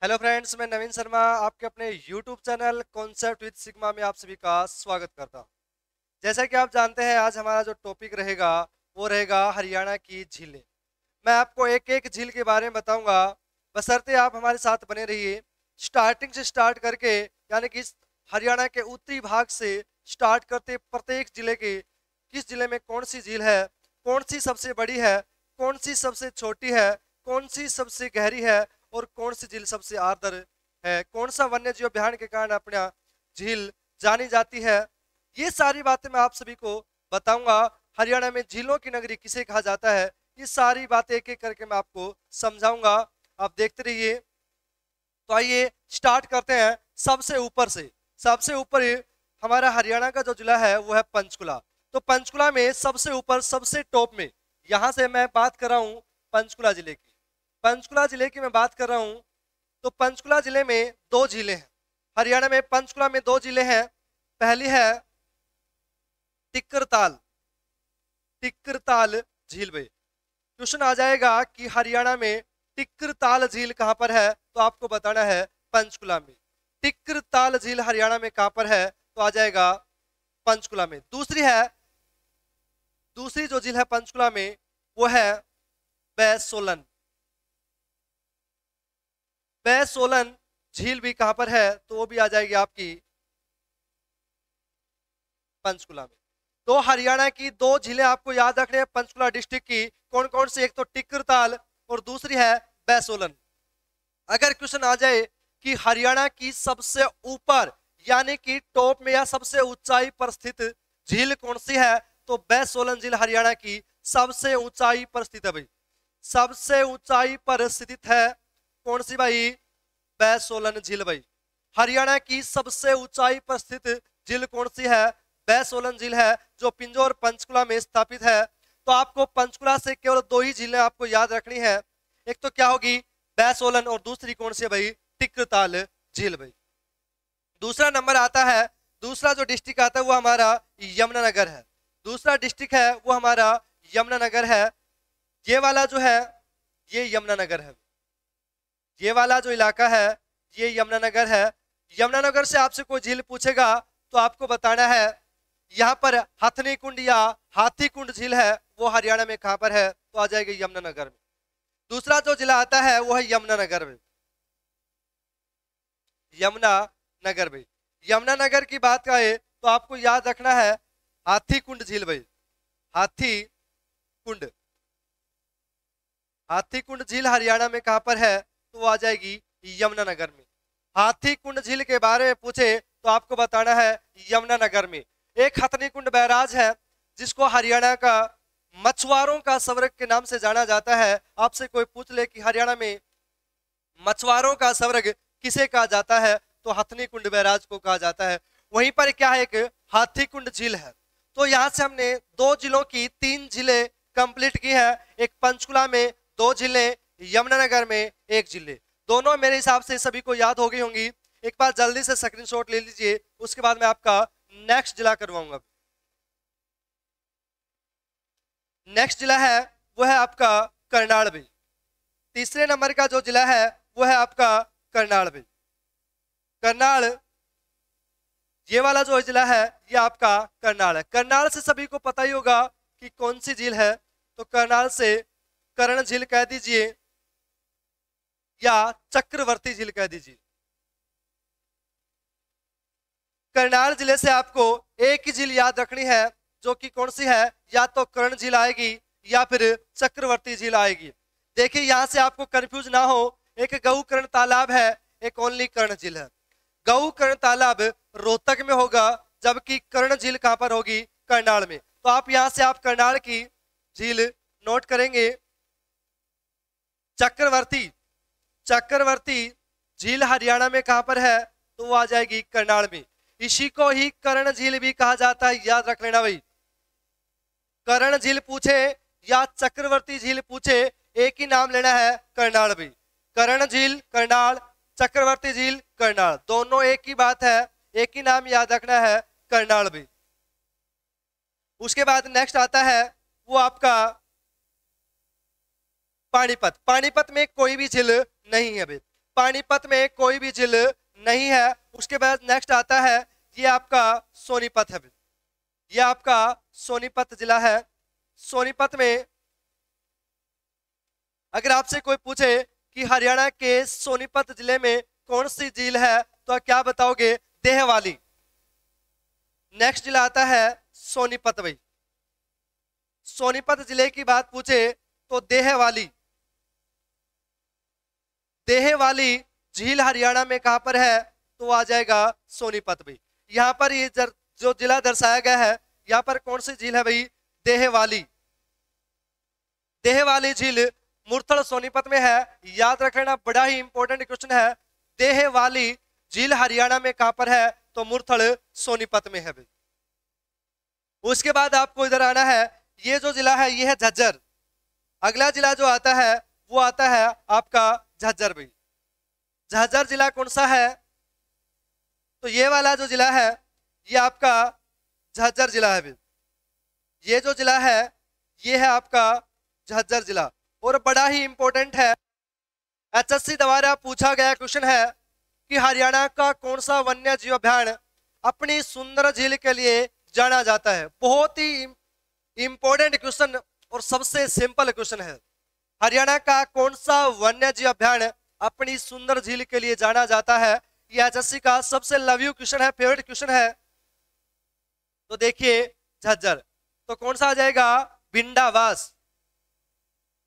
Hello friends, मैं नवीन शर्मा आपके अपने YouTube channel concept with sigma में आप सभी का स्वागत करता हूं। जैसा कि आप जानते हैं, आज हमारा जो टॉपिक रहेगा वो रहेगा हरियाणा की झीलें। मैं आपको एक एक झील के बारे में बताऊंगा, बशर्ते आप हमारे साथ बने रहिए। स्टार्टिंग से स्टार्ट करके, यानी कि हरियाणा के उत्तरी भाग से स्टार्ट करते प्रत्येक जिले के किस जिले में कौन सी झील है, कौन सी सबसे बड़ी है, कौन सी सबसे छोटी है, कौन सी सबसे गहरी है और कौन सी झील सबसे आर्द्र है, कौन सा वन्य जीव अभ्यारण्य के कारण अपना झील जानी जाती है, ये सारी बातें मैं आप सभी को बताऊंगा। हरियाणा में झीलों की नगरी किसे कहा जाता है, ये सारी बातें एक एक करके मैं आपको समझाऊंगा। आप देखते रहिए। तो आइए स्टार्ट करते हैं सबसे ऊपर से। सबसे ऊपर हमारा हरियाणा का जो जिला है वो है पंचकुला। तो पंचकुला में सबसे ऊपर सबसे टॉप में, यहां से मैं बात कर रहा हूं पंचकुला जिले की। पंचकुला जिले की मैं बात कर रहा हूं। तो पंचकुला जिले में दो झीलें हैं। हरियाणा में पंचकुला में दो झीलें हैं। पहली है टिक्करताल। टिक्करताल झील में क्वेश्चन आ जाएगा कि हरियाणा में टिक्करताल झील कहां पर है, तो आपको बताना है पंचकुला में। टिक्करताल झील हरियाणा में कहां पर है, तो आ जाएगा पंचकुला में। दूसरी जो झील है पंचकुला में वो है बैसोलन। बैसोलन झील भी कहां पर है, तो वो भी आ जाएगी आपकी पंचकुला में। तो हरियाणा की दो झीलें आपको याद रखने हैं पंचकुला डिस्ट्रिक्ट की। कौन कौन सी? एक तो टिक्करताल और दूसरी है बैसोलन। अगर क्वेश्चन आ जाए कि हरियाणा की सबसे ऊपर यानी कि टॉप में या सबसे ऊंचाई पर स्थित झील कौन सी है, तो बैसोलन झील हरियाणा की सबसे ऊंचाई पर स्थित है भाई। सबसे ऊंचाई पर स्थित है कौन सी भाई? बैसोलन झील भाई। हरियाणा की सबसे ऊंचाई पर स्थित झील कौन सी है? बैसोलन झील है, जो पिंजौर पंचकुला में स्थापित है। तो आपको पंचकुला से केवल दो ही झीलें आपको याद रखनी है। एक तो क्या होगी? बैसोलन, और दूसरी कौन सी है भाई? टिक्करताल झील भाई। दूसरा नंबर आता है, दूसरा जो डिस्ट्रिक्ट आता है वो हमारा यमुनानगर है। दूसरा डिस्ट्रिक्ट है वो हमारा यमुनानगर है। ये वाला जो है ये यमुनानगर है। ये वाला जो इलाका है ये यमुनानगर है। यमुनानगर से आपसे कोई झील पूछेगा तो आपको बताना है यहाँ पर हथनी कुंड या हाथी कुंड झील है, वो हरियाणा में कहां पर है, तो आ जाएगी यमुनानगर में। दूसरा जो जिला आता है वो है यमुनानगर में। यमुनानगर में, यमुनानगर की बात करें तो आपको याद रखना है हाथी कुंड झील भाई। हाथी कुंड, हाथी कुंड झील हरियाणा में कहां पर है, तो वो आ जाएगी यमुनानगर में। हाथी कुंड झील के बारे में पूछे तो आपको बताना है यमुनानगर में। एक हथनी कुंड बैराज है जिसको हरियाणा का मछुआरों का स्वर्ग के नाम से जाना जाता है। आपसे कोई पूछ ले कि हरियाणा में मछुआरों का स्वर्ग किसे कहा जाता है, तो हथनी कुंड बैराज को कहा जाता है। वहीं पर क्या है? एक हाथी कुंड झील है। तो यहां से हमने दो जिलों की तीन झीलें कंप्लीट की है। एक पंचकुला में दो झीलें, यमुनानगर में एक झीलें। दोनों मेरे हिसाब से सभी को याद हो गई होंगी। एक बार जल्दी से स्क्रीनशॉट ले लीजिए, उसके बाद मैं आपका नेक्स्ट जिला करवाऊंगा। नेक्स्ट जिला है वो है आपका करनाल भी। तीसरे नंबर का जो जिला है वो है आपका करनाल भी। करनाल, ये वाला जो जिला है ये आपका करनाल है। करनाल से सभी को पता ही होगा कि कौन सी झील है, तो करनाल से कर्ण झील कह दीजिए या चक्रवर्ती झील कह दीजिए। करनाल जिले से आपको एक ही झील याद रखनी है, जो कि कौन सी है? या तो कर्ण झील आएगी या फिर चक्रवर्ती झील आएगी। देखिए यहां से आपको कंफ्यूज ना हो, एक गऊ कर्ण तालाब है, एक ओनली कर्ण झील है। गऊ कर्ण तालाब रोहतक में होगा, जबकि कर्ण झील कहां पर होगी? करनाल में। तो आप यहां से आप करनाल की झील नोट करेंगे। चक्रवर्ती, चक्रवर्ती झील हरियाणा में कहां पर है, तो वो आ जाएगी करनाल में। इसी को ही कर्ण झील भी कहा जाता है, याद रख लेना भाई। कर्ण झील पूछे या चक्रवर्ती झील पूछे, एक ही नाम लेना है, करनाल भाई। कर्ण झील करनाल, चक्रवर्ती झील करनाल, दोनों एक ही बात है, एक ही नाम याद रखना है, करनाल भाई। उसके बाद नेक्स्ट आता है वो आपका पानीपत। पानीपत में कोई भी झील नहीं है भाई। पानीपत में कोई भी झील नहीं है। उसके बाद नेक्स्ट आता है, ये आपका सोनीपत है, ये आपका सोनीपत जिला है। सोनीपत में अगर आपसे कोई पूछे कि हरियाणा के सोनीपत जिले में कौन सी झील है तो आप क्या बताओगे? देहवाली। नेक्स्ट जिला आता है सोनीपत। भाई सोनीपत जिले की बात पूछे तो देहवाली, देहवाली झील हरियाणा में कहां पर है? तो आ जाएगा सोनीपत। भाई यहां पर ये जो जिला दर्शाया गया है, यहां पर कौन सी झील है भाई? देहवाली। देहवाली झील मुरथल सोनीपत में है। याद रखना, बड़ा ही इंपॉर्टेंट क्वेश्चन है। देहवाली झील हरियाणा में कहां पर है? तो मुरथल सोनीपत में है भाई। उसके बाद आपको इधर आना है, ये जो जिला है ये है झज्जर। अगला जिला जो आता है वो आता है आपका झज्जर। भाई झज्जर जिला कौन सा है? तो ये वाला जो जिला है ये आपका झज्जर जिला है भाई। ये जो जिला है ये है आपका झज्जर जिला। और बड़ा ही इंपॉर्टेंट है, एचएससी द्वारा पूछा गया क्वेश्चन है कि हरियाणा का कौन सा वन्य जीव अभ्यारण्य अपनी सुंदर झील के लिए जाना जाता है? बहुत ही इंपॉर्टेंट क्वेश्चन और सबसे सिंपल क्वेश्चन है। हरियाणा का कौन सा वन्य जीव अभ्यारण्य अपनी सुंदर झील के लिए जाना जाता है? ये एचएससी का सबसे लव यू क्वेश्चन है, फेवरेट क्वेश्चन है। तो देखिए झज्जर, तो कौन सा आ जाएगा? भिंडावास।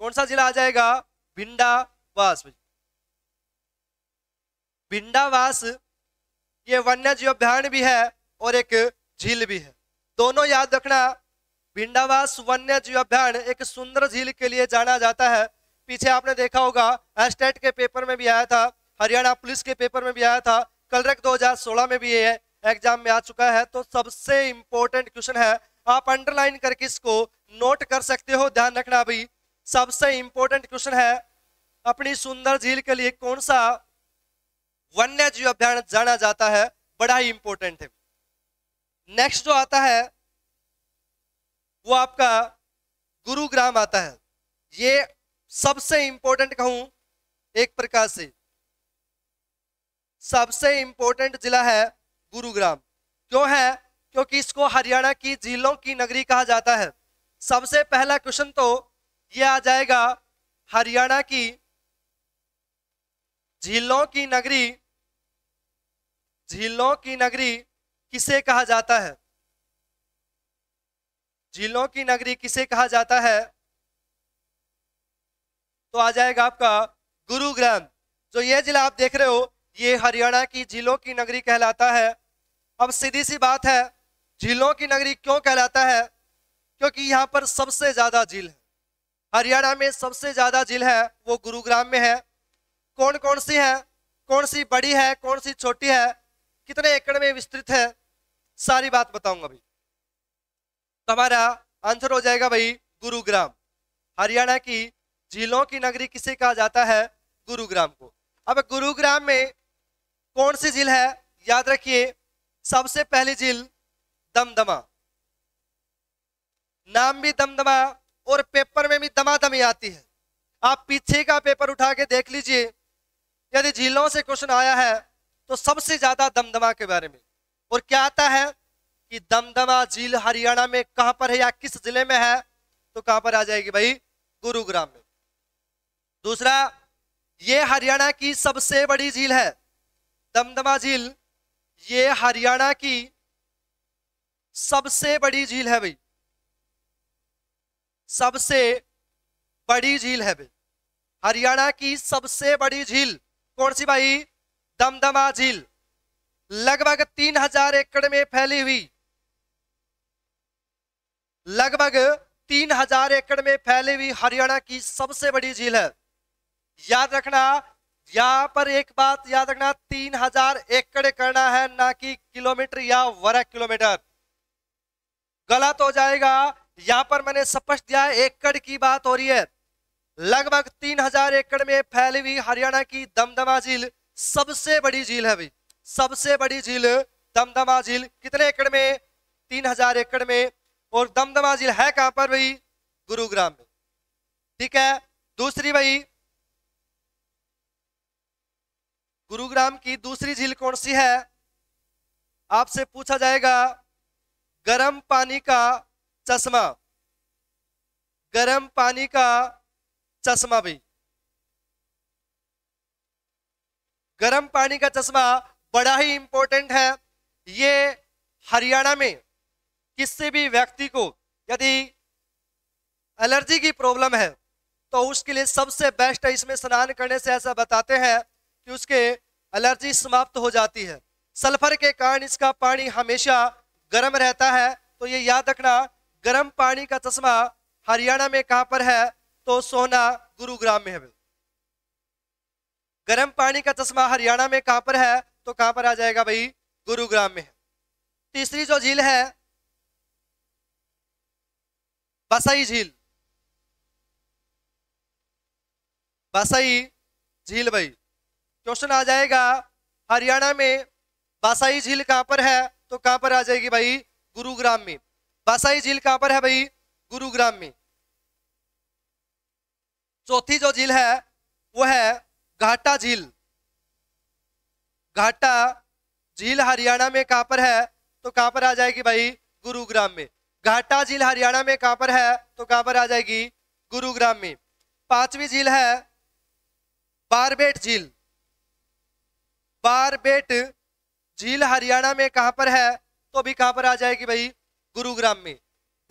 कौन सा जिला आ जाएगा? भिंडावास। भिंडावास ये वन्य जीव अभ्यारण्य भी है और एक झील भी है, दोनों याद रखना। भिंडावास वन्य जीव अभ्यारण्य एक सुंदर झील के लिए जाना जाता है। पीछे आपने देखा होगा एस्टेट के पेपर में भी आया था, हरियाणा पुलिस के पेपर में भी आया था, कलरक 2016 में भी ये एग्जाम में आ चुका है। तो सबसे इंपॉर्टेंट क्वेश्चन है, आप अंडरलाइन करके इसको नोट कर सकते हो, ध्यान रखना भाई। सबसे इंपॉर्टेंट क्वेश्चन है, अपनी सुंदर झील के लिए कौन सा वन्य जीव अभ्यारण्य जाना जाता है? बड़ा ही इंपॉर्टेंट है। नेक्स्ट जो आता है वो आपका गुरुग्राम आता है। ये सबसे इंपॉर्टेंट कहूं एक प्रकार से, सबसे इंपॉर्टेंट जिला है गुरुग्राम। क्यों है? क्योंकि इसको हरियाणा की झीलों की नगरी कहा जाता है। सबसे पहला क्वेश्चन तो ये आ जाएगा, हरियाणा की झीलों की नगरी, झीलों की नगरी किसे कहा जाता है? झीलों की नगरी किसे कहा जाता है? तो आ जाएगा आपका गुरुग्राम। जो ये जिला आप देख रहे हो ये हरियाणा की झीलों की नगरी कहलाता है। अब सीधी सी बात है, झीलों की नगरी क्यों कहलाता है? क्योंकि यहाँ पर सबसे ज्यादा झील है। हरियाणा में सबसे ज्यादा झील है वो गुरुग्राम में है। कौन कौन सी है? कौन सी बड़ी है, कौन सी छोटी है, कितने एकड़ में विस्तृत है, सारी बात बताऊंगा भाई। तो हमारा आंसर हो जाएगा भाई गुरुग्राम। हरियाणा की झीलों की नगरी किसे कहा जाता है? गुरुग्राम को। अब गुरुग्राम में कौन सी झील है? याद रखिए, सबसे पहली झील दमदमा। नाम भी दमदमा और पेपर में भी दमादमी आती है। आप पीछे का पेपर उठा के देख लीजिए, यदि झीलों से क्वेश्चन आया है तो सबसे ज्यादा दमदमा के बारे में। और क्या आता है कि दमदमा झील हरियाणा में कहां पर है या किस जिले में है? तो कहां पर आ जाएगी भाई? गुरुग्राम में। दूसरा, ये हरियाणा की सबसे बड़ी झील है दमदमा झील। ये हरियाणा की सबसे बड़ी झील है भाई, सबसे बड़ी झील है भाई। हरियाणा की सबसे बड़ी झील कौन सी भाई? दमदमा झील। लगभग 3000 एकड़ में फैली हुई, लगभग 3000 एकड़ में फैली हुई हरियाणा की सबसे बड़ी झील है। याद रखना, यहां पर एक बात याद रखना, 3000 एकड़ करना है, ना कि किलोमीटर या वर्ग किलोमीटर। गलत हो जाएगा। यहां पर मैंने स्पष्ट दिया है, एकड़ की बात हो रही है। लगभग 3000 एकड़ में फैली हुई हरियाणा की दमदमा झील सबसे बड़ी झील है भाई, सबसे बड़ी झील दमदमा झील। कितने एकड़ में? 3000 एकड़ में। और दमदमा झील है कहां पर भाई? गुरुग्राम में। ठीक है। दूसरी भाई, गुरुग्राम की दूसरी झील कौन सी है? आपसे पूछा जाएगा गर्म पानी का चश्मा, गर्म पानी का चश्मा भाई। गर्म पानी का चश्मा बड़ा ही इंपॉर्टेंट है। ये हरियाणा में किसी भी व्यक्ति को यदि एलर्जी की प्रॉब्लम है तो उसके लिए सबसे बेस्ट है। इसमें स्नान करने से ऐसा बताते हैं कि उसके एलर्जी समाप्त हो जाती है। सल्फर के कारण इसका पानी हमेशा गर्म रहता है, तो ये याद रखना। गर्म पानी का चश्मा हरियाणा में कहां पर है? तो सोहना गुरुग्राम में है। गर्म पानी का चश्मा हरियाणा में कहां पर है? तो कहां पर आ जाएगा भाई? गुरुग्राम में है। तीसरी जो झील है बसई झील, बसई झील भाई। क्वेश्चन आ जाएगा हरियाणा में बसई झील कहां पर है? तो कहां पर आ जाएगी भाई? गुरुग्राम में। बसई झील कहां पर है भाई? गुरुग्राम में। चौथी जो झील है वो है घाटा झील। घाटा झील हरियाणा में कहां पर है? तो कहां पर आ जाएगी भाई? गुरुग्राम में। घाटा झील हरियाणा में कहां पर है? तो कहां पर आ जाएगी? गुरुग्राम में। पांचवी झील है बारबेट झील। बारबेट झील हरियाणा में कहां पर है? तो भी कहां पर आ जाएगी भाई? गुरुग्राम में।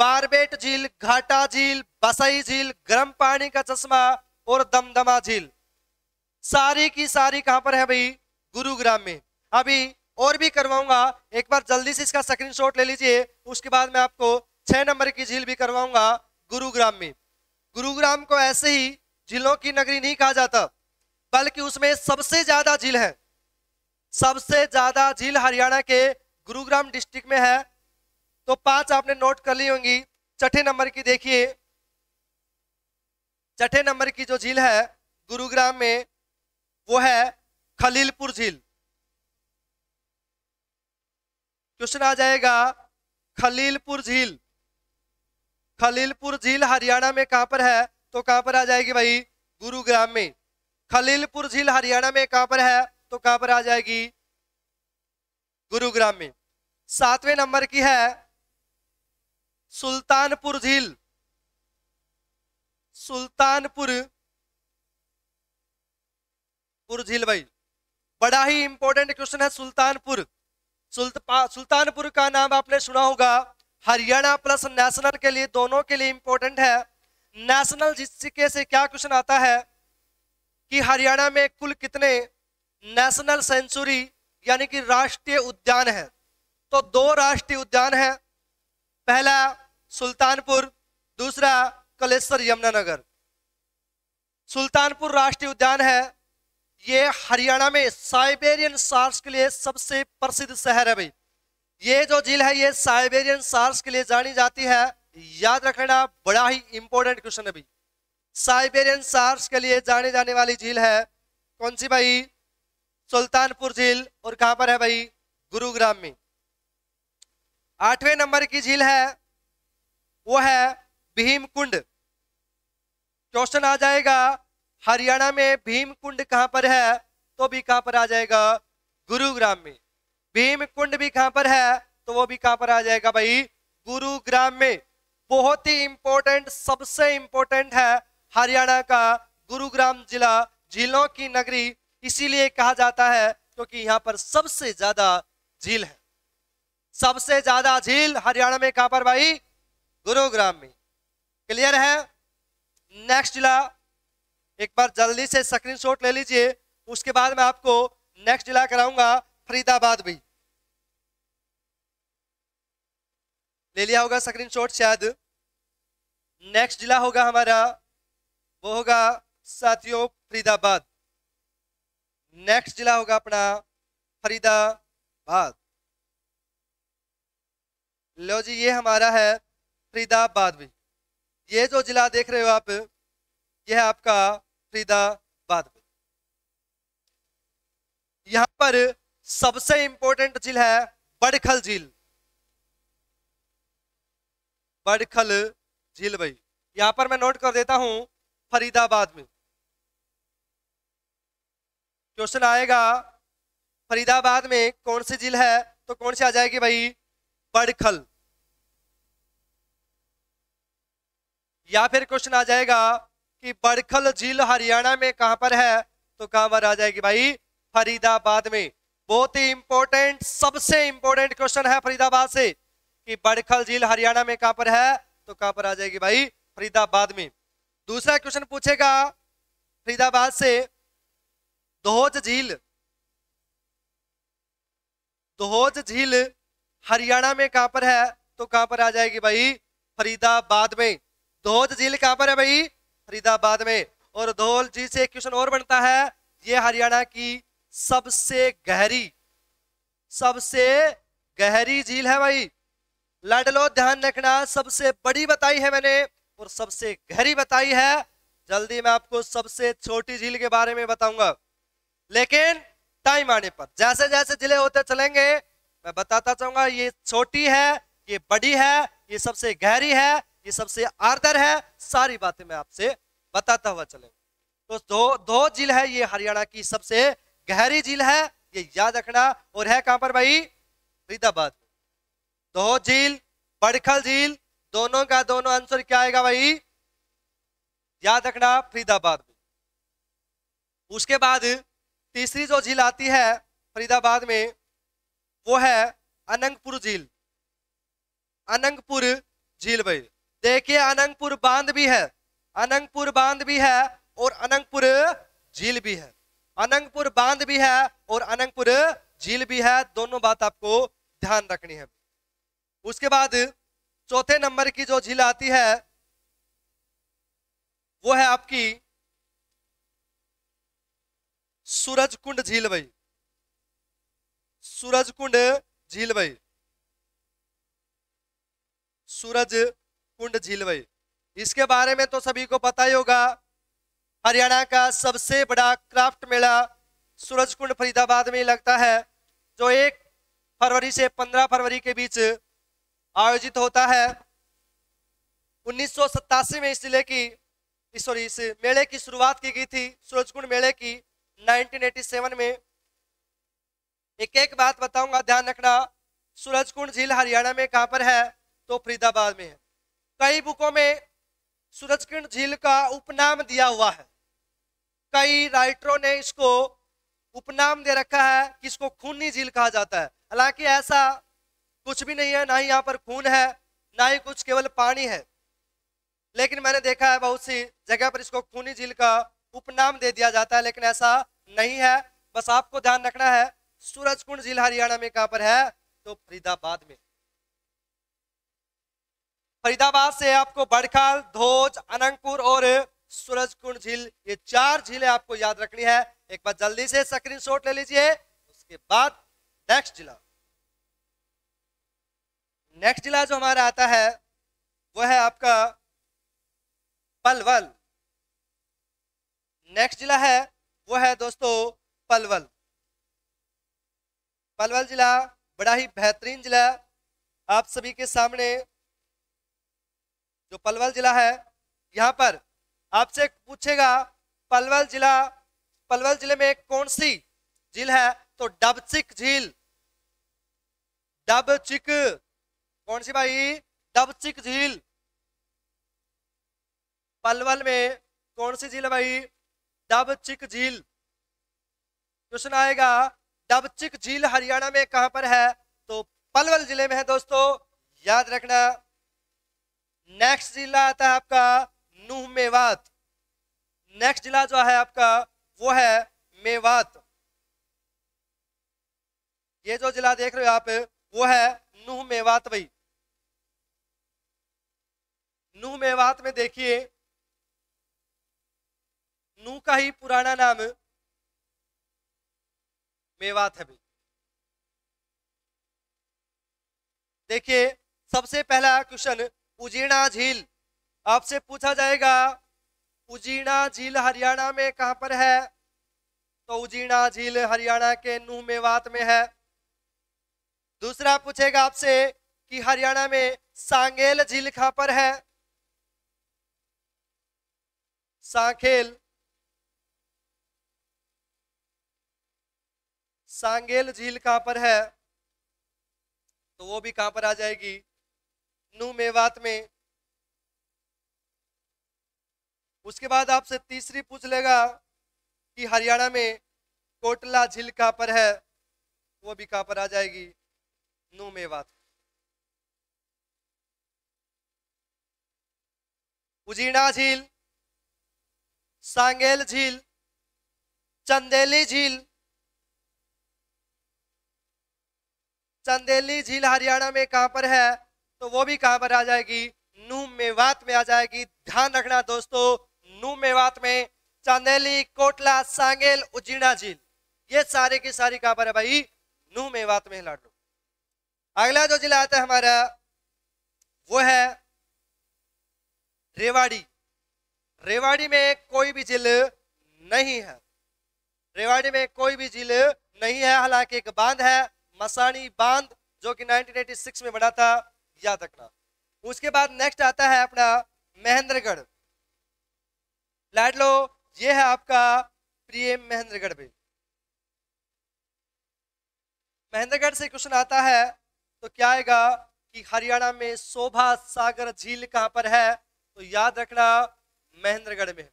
बारबेट झील, घाटा झील, बसई झील, गर्म पानी का चश्मा और दमदमा झील, सारी की सारी कहां पर है भाई? गुरुग्राम में। अभी और भी करवाऊंगा, एक बार जल्दी से इसका स्क्रीनशॉट ले लीजिए। उसके बाद मैं आपको 6 नंबर की झील भी करवाऊंगा गुरुग्राम में। गुरुग्राम को ऐसे ही झीलों की नगरी नहीं कहा जाता, बल्कि उसमें सबसे ज्यादा झील है। सबसे ज्यादा झील हरियाणा के गुरुग्राम डिस्ट्रिक्ट में है। तो 5 आपने नोट कर ली होंगी। छठे नंबर की देखिए, छठे नंबर की जो झील है गुरुग्राम में वो है खलीलपुर झील। क्वेश्चन आ जाएगा खलीलपुर झील। खलीलपुर झील हरियाणा में कहां पर है? तो कहां पर आ जाएगी भाई? गुरुग्राम में। खलीलपुर झील हरियाणा में कहां पर है? तो कहां पर आ जाएगी? गुरुग्राम में। 7वें नंबर की है सुल्तानपुर झील। सुल्तानपुर झील भाई, बड़ा ही इंपॉर्टेंट क्वेश्चन है। सुल्तानपुर, सुल्तानपुर का नाम आपने सुना होगा। हरियाणा प्लस नेशनल के लिए, दोनों के लिए इंपॉर्टेंट है। नेशनल जिसके से क्या क्वेश्चन आता है कि हरियाणा में कुल कितने नेशनल सेंचुरी यानी कि राष्ट्रीय उद्यान है? तो 2 राष्ट्रीय उद्यान है। पहला सुल्तानपुर, दूसरा कलेश्वर यमुनानगर। सुल्तानपुर राष्ट्रीय उद्यान है, ये हरियाणा में साइबेरियन सार्स के लिए सबसे प्रसिद्ध शहर है भाई। ये जो झील है ये साइबेरियन सार्स के लिए जानी जाती है। याद रखना, बड़ा ही इंपॉर्टेंट क्वेश्चन है भाई। साइबेरियन सार्स के लिए जाने जाने वाली झील है कौन सी भाई? सुल्तानपुर झील। और कहां पर है भाई? गुरुग्राम में। 8वें नंबर की झील है वो है भीमकुंड। क्वेश्चन आ जाएगा हरियाणा में भीमकुंड कहां पर है? तो भी कहां पर आ जाएगा? गुरुग्राम में। भीमकुंड भी कहां पर है? तो वो भी कहां पर आ जाएगा भाई? गुरुग्राम में। बहुत ही इंपॉर्टेंट, सबसे इंपॉर्टेंट है हरियाणा का गुरुग्राम जिला। झीलों की नगरी इसीलिए कहा जाता है क्योंकि यहां पर सबसे ज्यादा झील है। सबसे ज्यादा झील हरियाणा में कहां पर भाई? गुरुग्राम में। क्लियर है? नेक्स्ट जिला एक बार जल्दी से स्क्रीनशॉट ले लीजिए। उसके बाद मैं आपको नेक्स्ट जिला कराऊंगा फरीदाबाद भी। ले लिया होगा स्क्रीनशॉट शायद। नेक्स्ट जिला होगा हमारा, वो होगा साथियों फरीदाबाद। नेक्स्ट जिला होगा अपना फरीदाबाद। लो जी, ये हमारा है फरीदाबाद भी। ये जो जिला देख रहे हो आप, ये है आपका फरीदाबाद। यहां पर सबसे इंपॉर्टेंट झील है बड़खल झील। बड़खल झील भाई, यहां पर मैं नोट कर देता हूं फरीदाबाद में। क्वेश्चन आएगा फरीदाबाद में कौन सी झील है, तो कौन सी आ जाएगी भाई, बड़खल। या फिर क्वेश्चन आ जाएगा कि बड़खल झील हरियाणा में कहां पर है, तो कहां पर आ जाएगी भाई, फरीदाबाद में। बहुत ही इंपॉर्टेंट, सबसे इंपॉर्टेंट क्वेश्चन है फरीदाबाद से कि बड़खल झील हरियाणा में कहां पर है, तो कहां पर आ जाएगी भाई, फरीदाबाद में। दूसरा क्वेश्चन पूछेगा फरीदाबाद से, दोहज झील, दोहज झील हरियाणा में कहां पर है, तो कहां पर आ जाएगी भाई, फरीदाबाद में। दोहज झील कहां पर है भाई, फरीदाबाद में। और दोहज झील से एक क्वेश्चन और बनता है, ये हरियाणा की सबसे गहरी झील है भाई। लाडलो ध्यान रखना, सबसे बड़ी बताई है मैंने और सबसे गहरी बताई है। जल्दी मैं आपको सबसे छोटी झील के बारे में बताऊंगा, लेकिन टाइम आने पर जैसे जैसे जिले होते चलेंगे मैं बताता चाहूंगा, ये छोटी है, ये बड़ी है, ये सबसे गहरी है, ये सबसे आर्द्र है, सारी बातें मैं आपसे बताता हुआ चलेंगे। तो दो झील है, ये हरियाणा की सबसे गहरी झील है, ये याद रखना। और है कहां पर भाई, फरीदाबाद। दोहज झील, बड़खल झील, दोनों का दोनों आंसर क्या आएगा भाई, याद रखना, फरीदाबाद में। उसके बाद तीसरी जो झील आती है फरीदाबाद में, वो है अनंगपुर झील। अनंगपुर झील भाई, देखिए अनंगपुर बांध भी है, अनंगपुर बांध भी है और अनंगपुर झील भी है। अनंगपुर बांध भी है और अनंगपुर झील भी है, दोनों बात आपको ध्यान रखनी है। उसके बाद चौथे नंबर की जो झील आती है वो है आपकी सूरजकुंड झील भाई। सूरजकुंड झील भाई, सूरजकुंड झील भाई, इसके बारे में तो सभी को पता ही होगा। हरियाणा का सबसे बड़ा क्राफ्ट मेला सूरजकुंड फरीदाबाद में लगता है, जो 1 फरवरी से 15 फरवरी के बीच आयोजित होता है। 1987 में इस मेले की शुरुआत की गई थी, सूरजकुंड मेले की 1987 में। एक एक बात बताऊंगा, ध्यान रखना। सूरजकुंड झील हरियाणा में कहां पर है, तो फरीदाबाद में है। कई बुकों में सूरजकुंड झील का उपनाम दिया हुआ है, कई राइटरों ने इसको उपनाम दे रखा है कि इसको खूनी झील कहा जाता है। हालांकि ऐसा कुछ भी नहीं है, ना ही यहाँ पर खून है, ना ही कुछ, केवल पानी है। लेकिन मैंने देखा है बहुत सी जगह पर इसको खूनी झील का उपनाम दे दिया जाता है, लेकिन ऐसा नहीं है। बस आपको ध्यान रखना है, सूरजकुंड झील हरियाणा में कहां पर है, तो फरीदाबाद में। फरीदाबाद से आपको बड़खल, धोज, अनंगपुर और सूरजकुंड झील, ये 4 झीलें आपको याद रखनी है। एक बार जल्दी से स्क्रीनशॉट ले लीजिए। उसके बाद नेक्स्ट जिला जो हमारा आता है वो है आपका पलवल। नेक्स्ट जिला है वो है दोस्तों पलवल। पलवल जिला बड़ा ही बेहतरीन जिला है। आप सभी के सामने जो पलवल जिला है, यहां पर आपसे पूछेगा पलवल जिले में कौन सी झील है, तो डबचिक झील। डबचिक, कौन सी भाई, डबचिक झील। पलवल में कौन सी झील है भाई, डबचिक झील। क्वेश्चन आएगा डबचिक झील हरियाणा में कहां पर है, तो पलवल जिले में है दोस्तों, याद रखना। नेक्स्ट जिला आता है आपका नूह मेवात। नेक्स्ट जिला जो है आपका वो है मेवात। ये जो जिला देख रहे हो आप वो है नूह मेवात भाई। नूह मेवात में देखिए, नूह का ही पुराना नाम मेवात है भाई। देखिए सबसे पहला क्वेश्चन, उजीना झील। आपसे पूछा जाएगा उजीना झील हरियाणा में कहां पर है, तो उजीना झील हरियाणा के नूह मेवात में है। दूसरा पूछेगा आपसे कि हरियाणा में सांगेल झील कहां पर है, सांखेल सांगेल झील कहां पर है, तो वो भी कहां पर आ जाएगी, नू मेवात में। उसके बाद आपसे तीसरी पूछ लेगा कि हरियाणा में कोटला झील कहां पर है, वो भी कहां पर आ जाएगी, नू मेवात। उजीना झील, सांगेल झील, चंदेली झील। चंदेली झील हरियाणा में कहां पर है, तो वो भी कहां पर आ जाएगी, नू मेवात में आ जाएगी। ध्यान रखना दोस्तों, नू मेवात में चंदेली, कोटला, सांगेल, उजीना झील, ये सारे की सारी कहां पर है भाई, नू मेवात में लाडो। अगला जो जिला आता है हमारा वो है रेवाड़ी। रेवाड़ी में कोई भी झील नहीं है, रेवाड़ी में कोई भी झील नहीं है। हालांकि एक बांध है, मसानी बांध, जो कि 1986 में बना था, याद रखना। उसके बाद नेक्स्ट आता है अपना महेंद्रगढ़। लाडलो, ये है आपका प्रिय महेंद्रगढ़ भी। महेंद्रगढ़ से क्वेश्चन आता है तो क्या आएगा कि हरियाणा में शोभा सागर झील कहां पर है, तो याद रखना महेंद्रगढ़ में।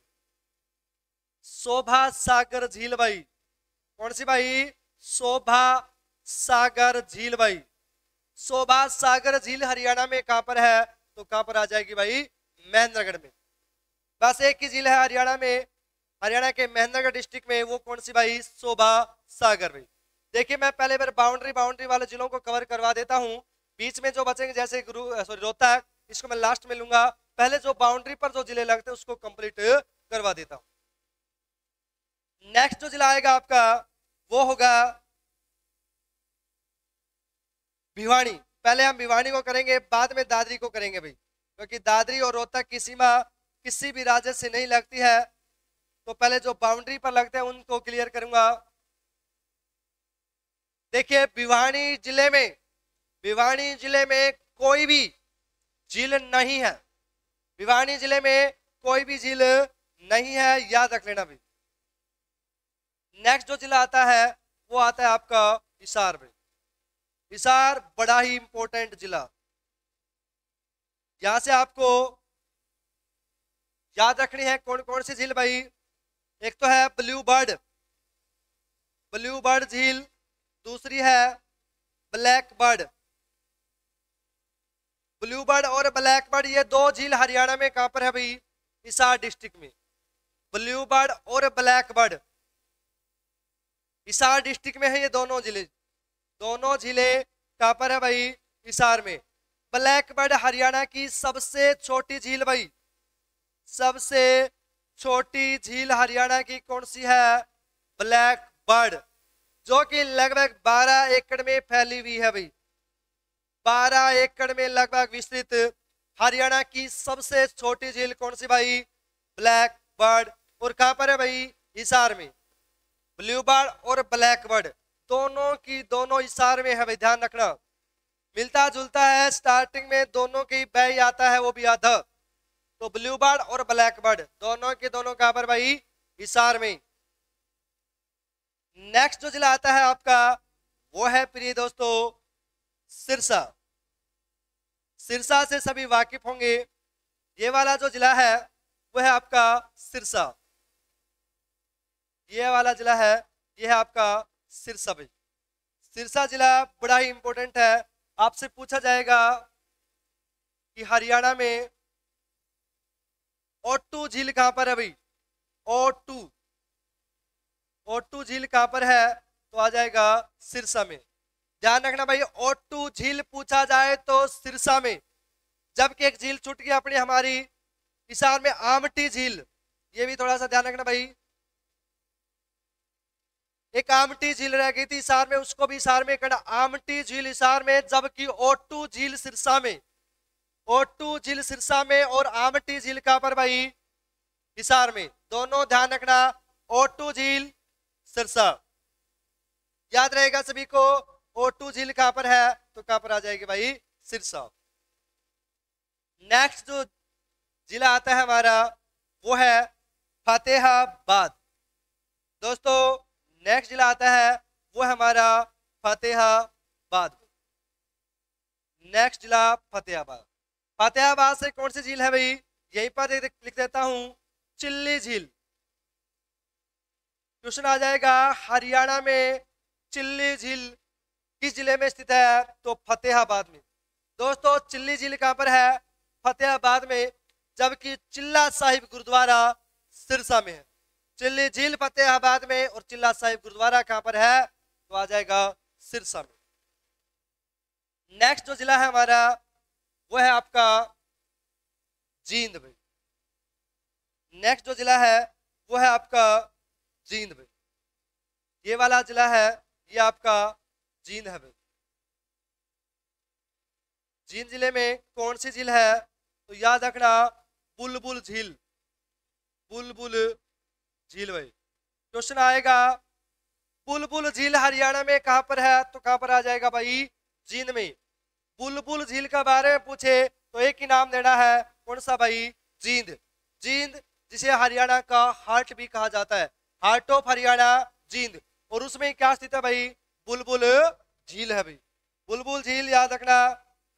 शोभा सागर झील भाई, कौन सी भाई, शोभा सागर झील भाई। शोभा सागर झील हरियाणा में कहां पर है, तो कहां पर आ जाएगी भाई, महेंद्रगढ़ में। बस एक ही झील है हरियाणा में, हरियाणा के महेंद्रगढ़ डिस्ट्रिक्ट में, वो कौन सी भाई, शोभा सागर भाई। देखिए मैं पहले बार बाउंड्री वाले जिलों को कवर करवा देता हूं, बीच में जो बचेंगे जैसे रोहतक, इसको मैं लास्ट में लूंगा। पहले जो बाउंड्री पर जो जिले लगते हैं उसको कंप्लीट करवा देता हूं। नेक्स्ट जो जिला आएगा आपका वो होगा भिवानी। पहले हम भिवानी को करेंगे, बाद में दादरी को करेंगे भाई, क्योंकि दादरी और रोहतक की सीमा किसी भी राज्य से नहीं लगती है, तो पहले जो बाउंड्री पर लगते हैं उनको क्लियर करूंगा। देखिए भिवानी जिले में कोई भी झील नहीं है, भिवानी जिले में कोई भी झील नहीं है, याद रख लेना भाई। नेक्स्ट जो जिला आता है वो आता है आपका हिसार भाई। हिसार बड़ा ही इंपॉर्टेंट जिला, यहां से आपको याद रखनी है कौन कौन सी झील भाई। एक तो है ब्लू बर्ड झील, दूसरी है ब्लैक बर्ड। ब्लू बर्ड और ब्लैक बर्ड ये दो झील हरियाणा में कहां पर है भाई, हिसार डिस्ट्रिक्ट में। ब्लू बर्ड और ब्लैक बर्ड हिसार डिस्ट्रिक्ट में है, ये दोनों झीलें कहां पर है भाई, हिसार में। ब्लैक बर्ड हरियाणा की सबसे छोटी झील भाई, सबसे छोटी झील हरियाणा की कौन सी है, ब्लैक बर्ड, जो कि लगभग 12 एकड़ में फैली हुई है भाई। 12 एकड़ में लगभग विस्तृत हरियाणा की सबसे छोटी झील कौन सी भाई, ब्लैक बर्ड। और कहां पर है भाई, हिसार में। ब्लू बर्ड और ब्लैक बर्ड दोनों की दोनों हिसार में है भाई, ध्यान रखना। मिलता जुलता है, स्टार्टिंग में दोनों की बै आता है, वो भी आधा। तो ब्लू बर्ड और ब्लैक बर्ड दोनों के दोनों कहां पर भाई, हिसार में। नेक्स्ट जो जिला आता है आपका वो है प्रिय दोस्तों सिरसा। सिरसा से सभी वाकिफ होंगे, ये वाला जो जिला है वो है आपका सिरसा। ये वाला जिला है, ये है आपका सिरसा भाई। सिरसा जिला बड़ा ही इंपॉर्टेंट है। आपसे पूछा जाएगा कि हरियाणा में ओटू झील कहां पर है भाई, ओटू झील कहां पर है, तो आ जाएगा सिरसा में। ध्यान रखना भाई, ओटू झील पूछा जाए तो सिरसा में। जबकि एक झील छूट गई अपनी हमारी हिसार में, आमटी झील, ये भी थोड़ा सा ध्यान रखना भाई। एक आमटी झील रह गई थी हिसार में, उसको भी हिसार में करना, आमटी झील हिसार में, जबकि ओटू झील सिरसा में। ओटू झील सिरसा में और आमटी झील कहां पर भाई, हिसार में। दोनों ध्यान रखना, ओटू झील सिरसा, याद रहेगा सभी को। ओटू झील कहां पर है, तो कहां पर आ जाएगी भाई, सिरसा। नेक्स्ट जो जिला आता है हमारा वो है फतेहाबाद। दोस्तों नेक्स्ट जिला आता है वो है हमारा फतेहाबाद। नेक्स्ट जिला फतेहाबाद। फतेहाबाद से कौन सी झील है भाई, यहीं पर लिख देता हूं चिल्ली झील। क्वेश्चन आ जाएगा हरियाणा में चिल्ली झील किस जिले में स्थित है, तो फतेहाबाद में। दोस्तों चिल्ली झील कहां पर है, फतेहाबाद में, जबकि चिल्ला साहिब गुरुद्वारा सिरसा में है। चिल्ली झील फतेहाबाद में और चिल्ला साहिब गुरुद्वारा कहां पर है, तो आ जाएगा सिरसा में। नेक्स्ट जो जिला है हमारा वो है आपका जींद भाई। नेक्स्ट जो जिला है वो है आपका जींद भाई। ये वाला जिला है ये आपका जींद है भाई। जींद जिले में कौन सी झील है, तो याद रखना बुलबुल झील, बुलबुल झील भाई। क्वेश्चन आएगा बुलबुल झील हरियाणा में कहां पर है, तो कहां पर आ जाएगा भाई, जींद में। बुलबुल झील के बारे में पूछे तो एक ही नाम देना है, कौन सा भाई, जींद। जींद जिसे हरियाणा का हार्ट भी कहा जाता है, हार्ट ऑफ हरियाणा जींद, और उसमें क्या स्थित है भाई, बुलबुल झील है भाई। बुलबुल झील याद रखना,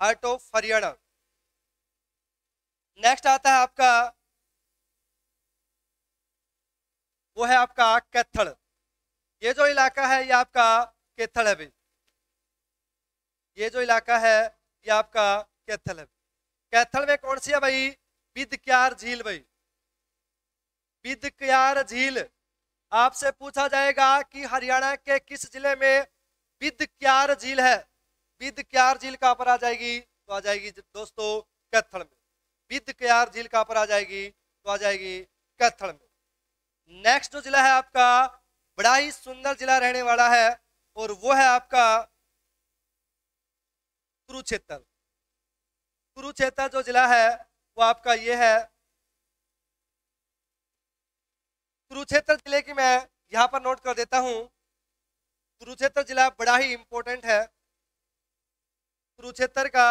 हार्ट ऑफ हरियाणा। नेक्स्ट आता है आपका वो है आपका कैथल। ये जो इलाका है ये आपका कैथल है भाई। ये जो इलाका है ये आपका कैथल है। कैथल में कौन सी है भाई, बिदक्यार झील भाई। बिदक्यार झील आपसे पूछा जाएगा कि हरियाणा के किस जिले में बिदक्यार झील है। बिदक्यार झील कहां पर आ जाएगी, तो आ जाएगी दोस्तों कैथल में। बिदक्यार झील कहां पर आ जाएगी, तो आ जाएगी कैथल में। नेक्स्ट जो जिला है आपका बड़ा ही सुंदर जिला रहने वाला है और वो है आपका कुरुक्षेत्र। कुरुक्षेत्र जो जिला है वो आपका ये है। कुरुक्षेत्र जिले की मैं यहां पर नोट कर देता हूं। कुरुक्षेत्र जिला बड़ा ही इंपॉर्टेंट है। कुरुक्षेत्र का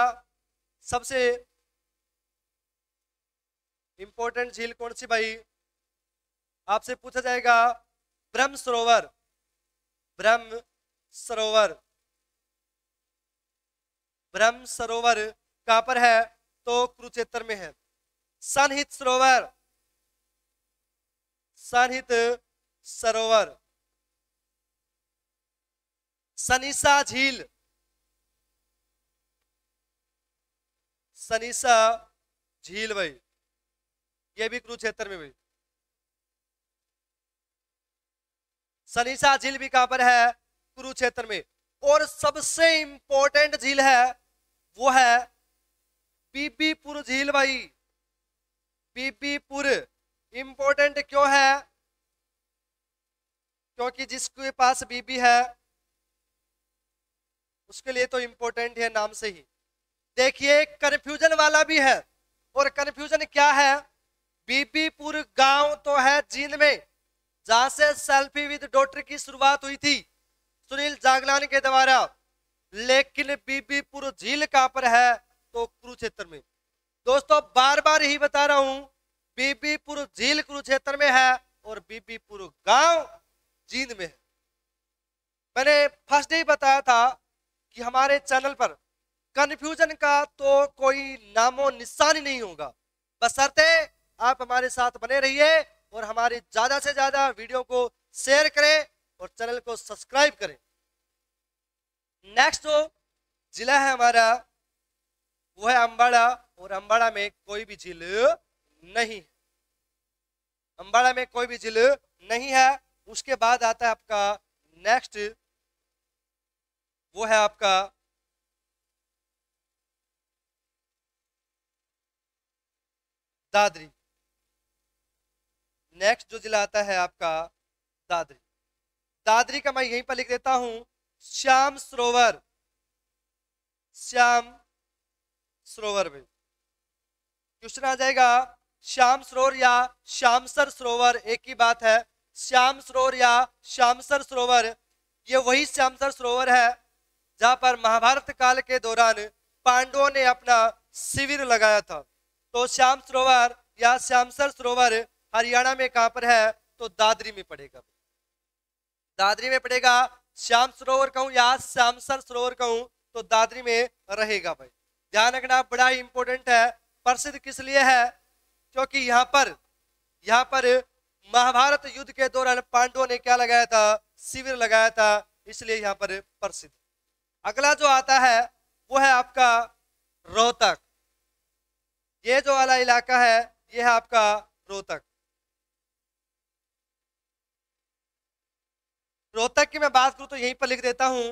सबसे इंपॉर्टेंट झील कौन सी भाई, आपसे पूछा जाएगा ब्रह्म सरोवर। ब्रह्म सरोवर, ब्रह्म सरोवर कहां पर है, तो कुरुक्षेत्र में है। सनहित सरोवर, सनहित सरोवर। सनीसा झील, सनीसा झील भाई, ये भी कुरुक्षेत्र में भाई। सनीसा झील भी कहां पर है, कुरुक्षेत्र में। और सबसे इंपॉर्टेंट झील है वो है बीबीपुर झील भाई। बीबीपुर इंपॉर्टेंट क्यों है, क्योंकि जिसके पास बीबी है उसके लिए तो इंपॉर्टेंट है नाम से ही। देखिए कंफ्यूजन वाला भी है, और कंफ्यूजन क्या है, बीबीपुर गांव तो है जींद में, जहां से सेल्फी विद डॉटर की शुरुआत हुई थी सुनील जागलानी के द्वारा, लेकिन बीबीपुर झील कहां पर है, तो कुरुक्षेत्र में। दोस्तों बार बार ही बता रहा हूं, बीबीपुर झील कुरुक्षेत्र में है और बीबीपुर गांव जींद में है। मैंने फर्स्ट डे बताया था कि हमारे चैनल पर कंफ्यूजन का तो कोई नामो निशान ही नहीं होगा, बशर्ते आप हमारे साथ बने रहिए और हमारी ज्यादा से ज्यादा वीडियो को शेयर करें और चैनल को सब्सक्राइब करें। नेक्स्ट जो जिला है हमारा वो है अम्बाड़ा, और अम्बाड़ा में कोई भी झील नहीं है। अम्बाड़ा में कोई भी झील नहीं है। उसके बाद आता है आपका नेक्स्ट, वो है आपका दादरी। नेक्स्ट जो जिला आता है आपका दादरी। दादरी का मैं यहीं पर लिख देता हूं श्याम सरोवर। श्याम सरोवर में क्वेश्चन आ जाएगा, श्याम सरोवर या श्यामसर सरोवर एक ही बात है। श्याम सरोवर या श्यामसर सरोवर, ये वही श्यामसर सरोवर है जहां पर महाभारत काल के दौरान पांडवों ने अपना शिविर लगाया था। तो श्याम सरोवर या श्यामसर सरोवर हरियाणा में कहां पर है, तो दादरी में पड़ेगा। दादरी में पड़ेगा श्याम सरोवर कहूं या श्यामसर सरोवर कहूं तो दादरी में रहेगा भाई। ध्यान रखना, बड़ा ही इंपॉर्टेंट है। प्रसिद्ध किस लिए है? क्योंकि यहाँ पर महाभारत युद्ध के दौरान पांडवों ने क्या लगाया था? शिविर लगाया था, इसलिए यहाँ पर प्रसिद्ध। अगला जो आता है वो है आपका रोहतक। ये जो वाला इलाका है ये है आपका रोहतक। रोहतक की मैं बात करूं तो यहीं पर लिख देता हूं।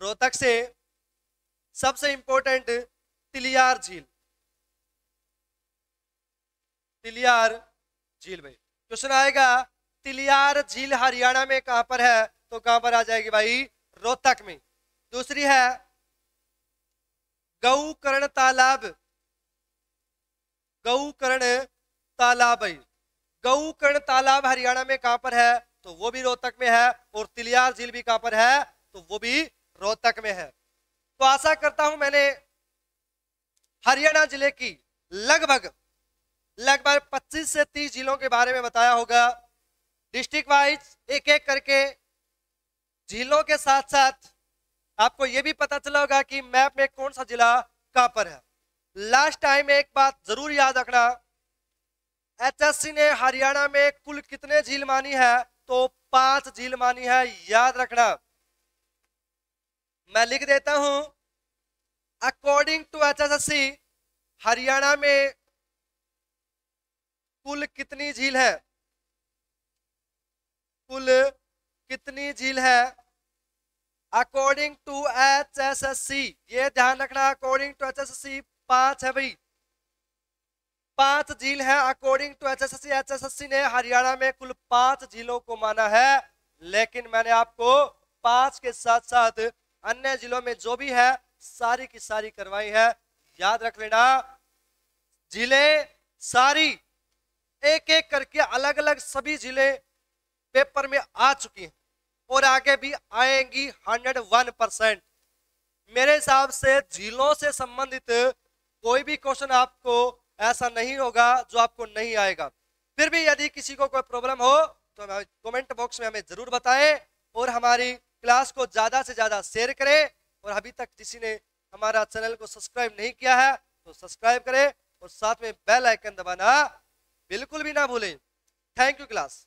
रोहतक से सबसे इंपॉर्टेंट तिलियार झील। तिलियार झील भाई क्वेश्चन आएगा, तिलियार झील हरियाणा में कहां पर है? तो कहां पर आ जाएगी भाई? रोहतक में। दूसरी है गौकर्ण तालाब। गौकर्ण तालाब भाई, गौकर्ण तालाब हरियाणा में कहां पर है? तो वो भी रोहतक में है। और तिलियार झील भी कहां पर है? तो वो भी रोहतक में है। तो आशा करता हूं मैंने हरियाणा जिले की लगभग 25 से 30 जिलों के बारे में बताया होगा। डिस्ट्रिक्ट वाइज एक एक करके झीलों के साथ साथ आपको यह भी पता चला होगा कि मैप में कौन सा जिला कहां पर है। लास्ट टाइम एक बात जरूर याद रखना, एचएससी ने हरियाणा में कुल कितने झील मानी है? तो 5 झील मानी है, याद रखना। मैं लिख देता हूं, अकॉर्डिंग टू एचएससी हरियाणा में कुल कितनी झील है? कुल कितनी झील है अकॉर्डिंग टू एचएससी? ये ध्यान रखना, अकॉर्डिंग टू एचएससी 5 है भाई। 5 झील है अकॉर्डिंग टू एचएससी। एचएससी ने हरियाणा में कुल 5 झीलों को माना है, लेकिन मैंने आपको 5 के साथ साथ अन्य जिलों में जो भी है सारी की सारी करवाई है। याद रख लेना, जिले सारी एक एक करके अलग अलग सभी जिले पेपर में आ चुकी हैं और आगे भी आएंगी 101%। मेरे हिसाब से झीलों से संबंधित कोई भी क्वेश्चन आपको ऐसा नहीं होगा जो आपको नहीं आएगा। फिर भी यदि किसी को कोई प्रॉब्लम हो तो कमेंट बॉक्स में हमें जरूर बताएं और हमारी क्लास को ज्यादा से ज्यादा शेयर करें। और अभी तक किसी ने हमारा चैनल को सब्सक्राइब नहीं किया है तो सब्सक्राइब करें और साथ में बेल आइकन दबाना बिल्कुल भी ना भूलें। Thank you class.